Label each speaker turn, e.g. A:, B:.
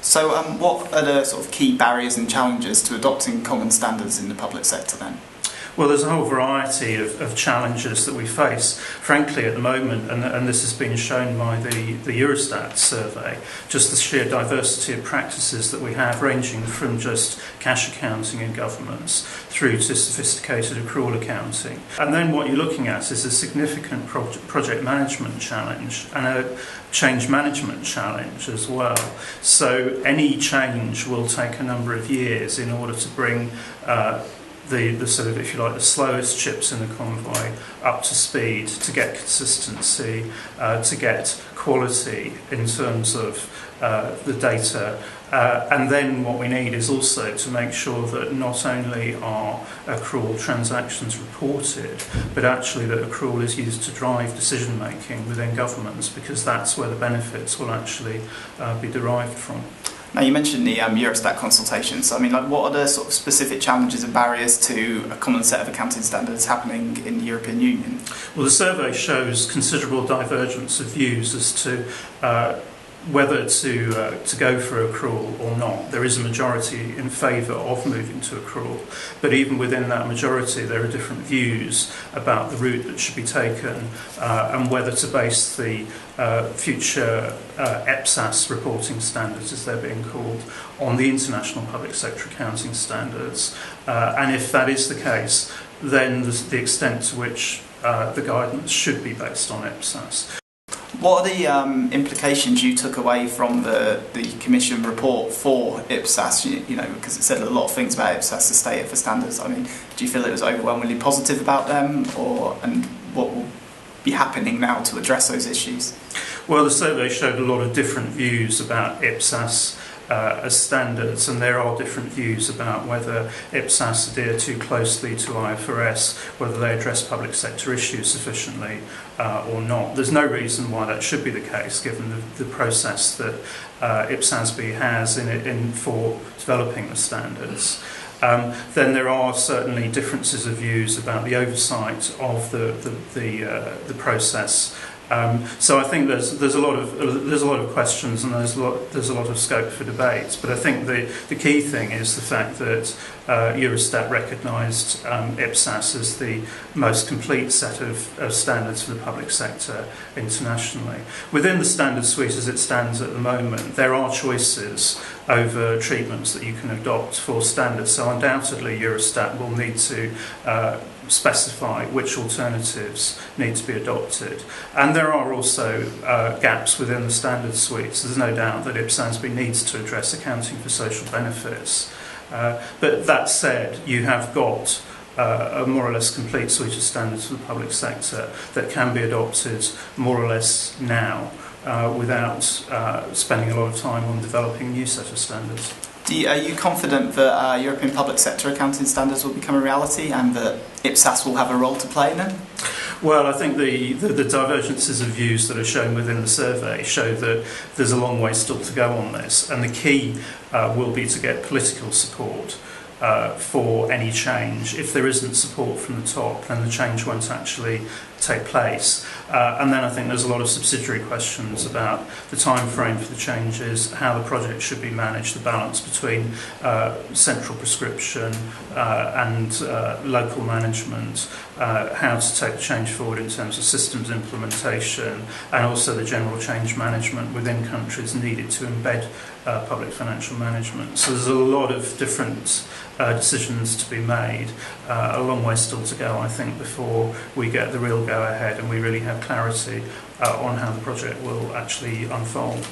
A: So what are the sort of key barriers and challenges to adopting common standards in the public sector then?
B: Well, there's a whole variety of challenges that we face, frankly, at the moment, and this has been shown by the Eurostat survey, just the sheer diversity of practices that we have, ranging from just cash accounting in governments through to sophisticated accrual accounting. And then what you're looking at is a significant project management challenge and a change management challenge as well. So any change will take a number of years in order to bring the sort of, if you like, the slowest chips in the convoy up to speed, to get consistency, to get quality in terms of the data. And then what we need is also to make sure that not only are accrual transactions reported, but actually that accrual is used to drive decision making within governments, because that's where the benefits will actually be derived from.
A: Now, you mentioned the Eurostat consultations. I mean, like, what are the sort of specific challenges and barriers to a common set of accounting standards happening in the European Union?
B: Well, the survey shows considerable divergence of views as to whether to go for accrual or not. There is a majority in favour of moving to accrual, but even within that majority there are different views about the route that should be taken and whether to base the future EPSAS reporting standards, as they're being called, on the international public sector accounting standards. And if that is the case, then the extent to which the guidance should be based on EPSAS.
A: What are the implications you took away from the Commission report for IPSAS? You know, because it said a lot of things about IPSAS, the state of the standards. I mean, do you feel it was overwhelmingly positive about them, and what will be happening now to address those issues?
B: Well, the survey showed a lot of different views about IPSAS as standards, and there are different views about whether IPSAS adhere too closely to IFRS, whether they address public sector issues sufficiently or not. There's no reason why that should be the case, given the process that IPSASB has for developing the standards. Then there are certainly differences of views about the oversight of the process. So I think there's a lot of questions, and there's a lot of scope for debate. But I think the key thing is the fact that Eurostat recognised IPSAS as the most complete set of standards for the public sector internationally. Within the standard suite as it stands at the moment, there are choices over treatments that you can adopt for standards. So undoubtedly Eurostat will need to specify which alternatives need to be adopted. And there are also gaps within the standard suites. There's no doubt that IPSASB needs to address accounting for social benefits. But that said, you have got a more or less complete suite of standards for the public sector that can be adopted more or less now without spending a lot of time on developing a new set of standards.
A: Are you confident that European public sector accounting standards will become a reality and that IPSAS will have a role to play in them?
B: Well, I think the divergences of views that are shown within the survey show that there's a long way still to go on this, and the key will be to get political support for any change. If there isn't support from the top, then the change won't actually take place. And then I think there's a lot of subsidiary questions about the time frame for the changes, how the project should be managed, the balance between central prescription and local management, how to take the change forward in terms of systems implementation, and also the general change management within countries needed to embed public financial management. So there's a lot of different decisions to be made. A long way still to go, I think, before we get the real go-ahead and we really have clarity on how the project will actually unfold.